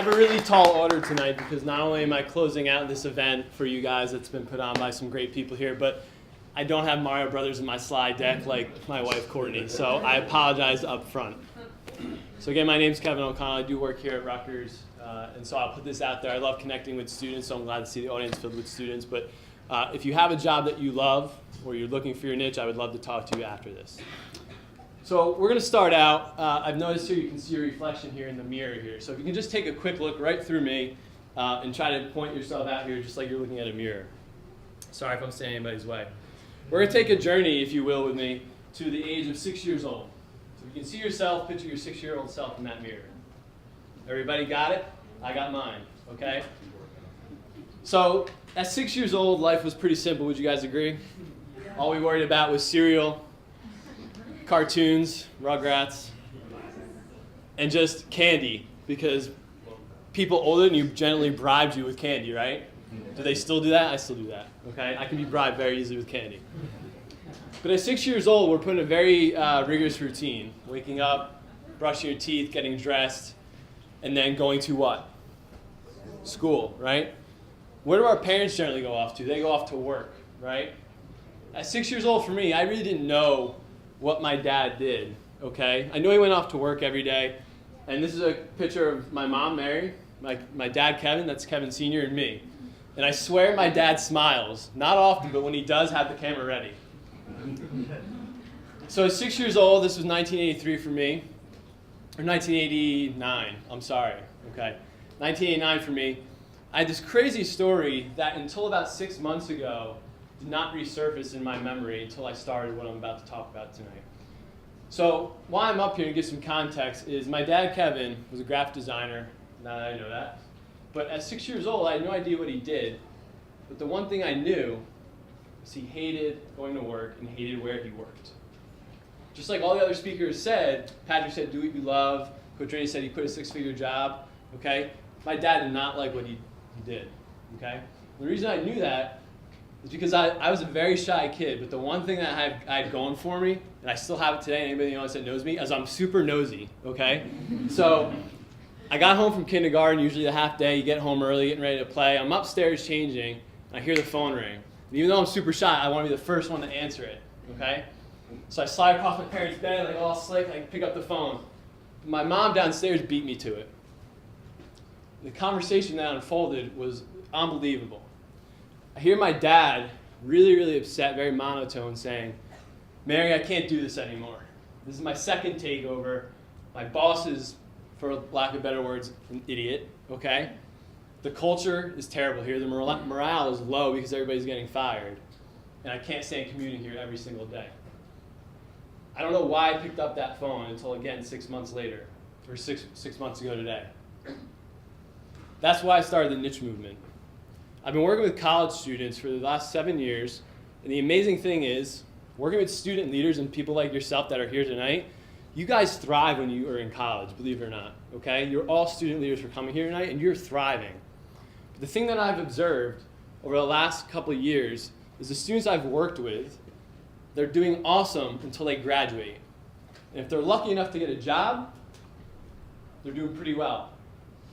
a really tall order tonight because not only am I closing out this event for you guys that's been put on by some great people here, but I don't have Mario Brothers in my slide deck like my wife Courtney, so I apologize up front. So again, my name's Kevin O'Connell. I do work here at Rutgers, and so I'll put this out there. I love connecting with students, so I'm glad to see the audience filled with students. But if you have a job that you love or you're looking for your niche, I would love to talk to you after this. So we're going to start out. I've noticed here you can see your reflection here in the mirror here. So if you can just take a quick look right through me and try to point yourself out here just like you're looking at a mirror. Sorry if I'm standing in anybody's way. We're going to take a journey, if you will, with me to the age of 6 years old. So if you can see yourself, picture your 6-year-old self in that mirror. Everybody got it? I got mine, okay? So at 6 years old, life was pretty simple. Would you guys agree? All we worried about was cereal, cartoons, Rugrats, and just candy, because people older than you generally bribed you with candy, right? Do they still do that? I still do that, okay? I can be bribed very easily with candy. But at 6 years old, we're put in a very rigorous routine. Waking up, brushing your teeth, getting dressed, and then going to what? School, right? Where do our parents generally go off to? They go off to work, right? At 6 years old for me, I really didn't know what my dad did, okay? I know he went off to work every day. And this is a picture of my mom, Mary, my dad, Kevin, that's Kevin Sr., and me. And I swear my dad smiles. Not often, but when he does have the camera ready. So at 6 years old, this was 1983 for me. Or 1989, I'm sorry, okay? 1989 for me. I had this crazy story that until about 6 months ago did not resurface in my memory until I started what I'm about to talk about tonight. So why I'm up here to give some context is my dad, Kevin, was a graphic designer, now that I know that. But at 6 years old, I had no idea what he did. But the one thing I knew was he hated going to work and hated where he worked. Just like all the other speakers said, Patrick said, do what you love. Coach Rennie said he quit a 6-figure job, okay? My dad did not like what he did, okay? The reason I knew that is because I was a very shy kid, but the one thing that I had going for me, and I still have it today, anybody that knows me, is I'm super nosy, okay? So I got home from kindergarten, usually the half day, you get home early, getting ready to play. I'm upstairs changing, and I hear the phone ring. And even though I'm super shy, I want to be the first one to answer it, okay? So I slide across my parents' bed, like all slick, I pick up the phone. My mom downstairs beat me to it. The conversation that unfolded was unbelievable. I hear my dad really, really upset, very monotone, saying, Mary, I can't do this anymore. This is my second takeover. My boss is, for lack of better words, an idiot, okay? The culture is terrible here. The morale is low because everybody's getting fired. And I can't stand commuting here every single day. I don't know why I picked up that phone until, again, 6 months later, or six months ago today. That's why I started the niche movement. I've been working with college students for the last 7 years, and the amazing thing is, working with student leaders and people like yourself that are here tonight, you guys thrive when you are in college, believe it or not, okay? You're all student leaders for coming here tonight, and you're thriving. But the thing that I've observed over the last couple of years is the students I've worked with, they're doing awesome until they graduate. And if they're lucky enough to get a job, they're doing pretty well.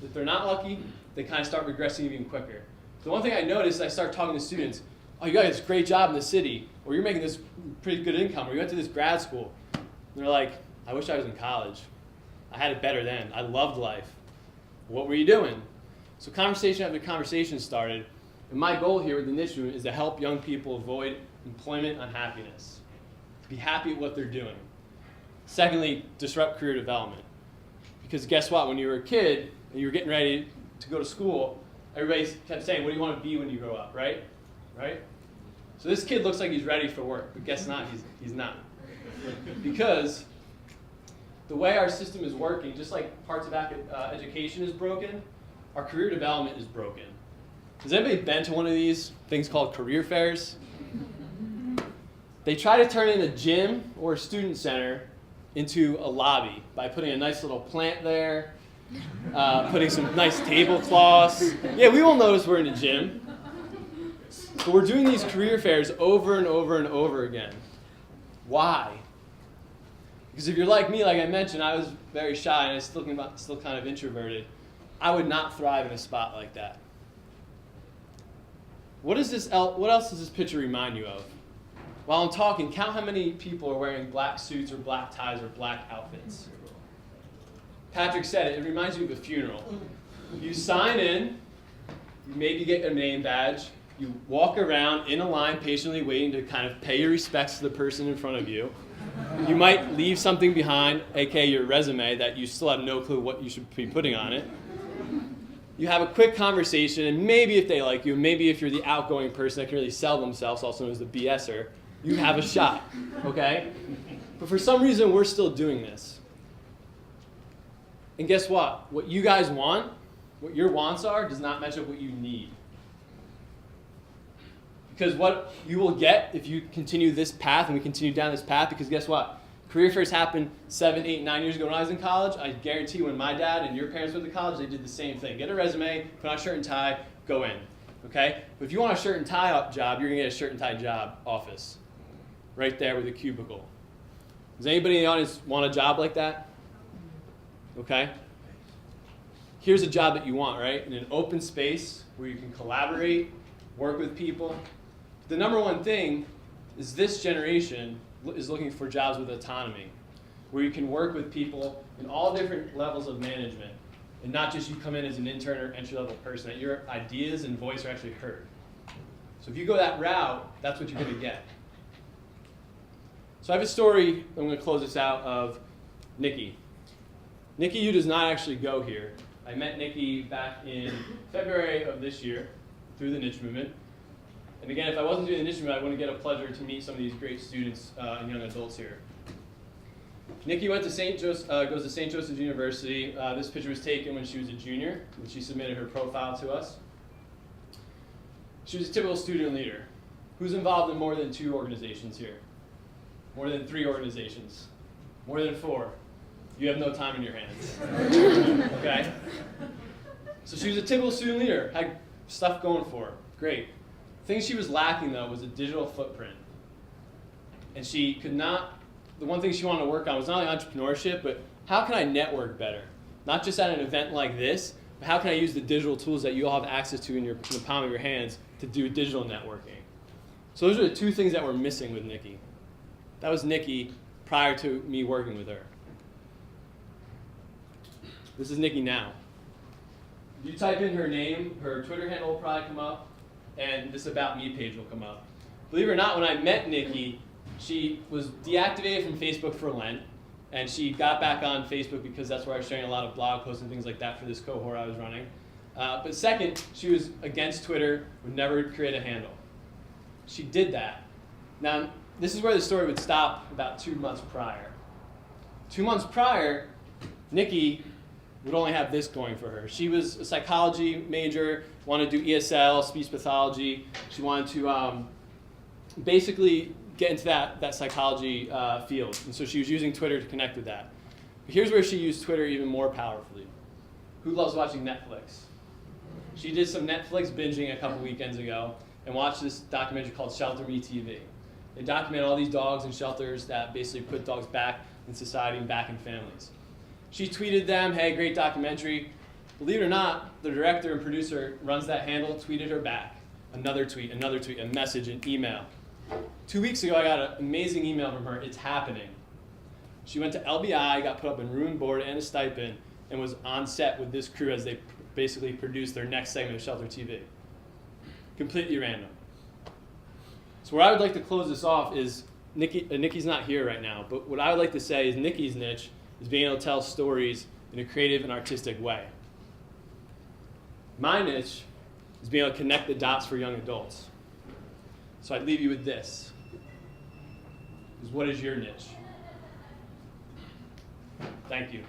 If they're not lucky, they kind of start regressing even quicker. The one thing I noticed, I start talking to students, oh, you got this great job in the city, or you're making this pretty good income, or you went to this grad school. And they're like, I wish I was in college. I had it better then. I loved life. What were you doing? So conversation after conversation started, and my goal here with the niche movement is to help young people avoid employment unhappiness, to be happy at what they're doing. Secondly, disrupt career development. Because guess what? When you were a kid and you were getting ready to go to school, everybody kept saying, what do you want to be when you grow up, right? Right? So this kid looks like he's ready for work, but guess not, he's not. Because the way our system is working, just like parts of education is broken, our career development is broken. Has anybody been to one of these things called career fairs? They try to turn in a gym or a student center into a lobby by putting a nice little plant there, putting some nice tablecloths. Yeah, we won't notice we're in a gym. But we're doing these career fairs over and over and over again. Why? Because if you're like me, like I mentioned, I was very shy and I still kind of introverted. I would not thrive in a spot like that. What else does this picture remind you of? While I'm talking, count how many people are wearing black suits or black ties or black outfits. Patrick said it reminds you of a funeral. You sign in, you maybe get a name badge, you walk around in a line patiently waiting to kind of pay your respects to the person in front of you. You might leave something behind, aka your resume, that you still have no clue what you should be putting on it. You have a quick conversation, and maybe if they like you, maybe if you're the outgoing person that can really sell themselves, also known as the BSer, you have a shot, okay? But for some reason, we're still doing this. And guess what? What you guys want, what your wants are, does not match up what you need. Because what you will get if you continue this path, and we continue down this path, because guess what? Career fairs happened 7, 8, 9 years ago when I was in college. I guarantee when my dad and your parents went to college, they did the same thing. Get a resume, put on a shirt and tie, go in. Okay? But if you want a shirt and tie job, you're going to get a shirt and tie job office. Right there with a cubicle. Does anybody in the audience want a job like that? Okay? Here's a job that you want, right? In an open space where you can collaborate, work with people. The number one thing is this generation is looking for jobs with autonomy, where you can work with people in all different levels of management, and not just you come in as an intern or entry-level person, that your ideas and voice are actually heard. So if you go that route, that's what you're going to get. So I have a story, I'm going to close this out, of Nikki. Nikki Yu does not actually go here. I met Nikki back in February of this year through the niche movement. And again, if I wasn't doing the niche movement, I wouldn't get a pleasure to meet some of these great students and young adults here. Nikki went to goes to St. Joseph's University. This picture was taken when she was a junior, when she submitted her profile to us. She was a typical student leader. Who's involved in more than 2 organizations here? More than 3 organizations? More than 4? You have no time in your hands. Okay? So she was a typical student leader, had stuff going for her. Great. The thing she was lacking, though, was a digital footprint. And she could not, the one thing she wanted to work on was not only entrepreneurship, but how can I network better? Not just at an event like this, but how can I use the digital tools that you all have access to in the palm of your hands to do digital networking? So those are the 2 things that were missing with Nikki. That was Nikki prior to me working with her. This is Nikki now. If you type in her name, her Twitter handle will probably come up, and this About Me page will come up. Believe it or not, when I met Nikki, she was deactivated from Facebook for Lent, and she got back on Facebook because that's where I was sharing a lot of blog posts and things like that for this cohort I was running. But second, she was against Twitter, would never create a handle. She did that. Now, this is where the story would stop about 2 months prior. 2 months prior, Nikki would only have this going for her. She was a psychology major, wanted to do ESL, speech pathology. She wanted to basically get into that psychology field. And so she was using Twitter to connect with that. But here's where she used Twitter even more powerfully. Who loves watching Netflix? She did some Netflix binging a couple weekends ago and watched this documentary called Shelter Me TV. They document all these dogs in shelters that basically put dogs back in society and back in families. She tweeted them, hey, great documentary. Believe it or not, the director and producer runs that handle, tweeted her back. Another tweet, a message, an email. 2 weeks ago, I got an amazing email from her, it's happening. She went to LBI, got put up in room, board, and a stipend, and was on set with this crew as they basically produced their next segment of Shelter TV. Completely random. So where I would like to close this off is, Nikki's not here right now, but what I would like to say is Nikki's niche is being able to tell stories in a creative and artistic way. My niche is being able to connect the dots for young adults. So I'd leave you with this. What is your niche? Thank you.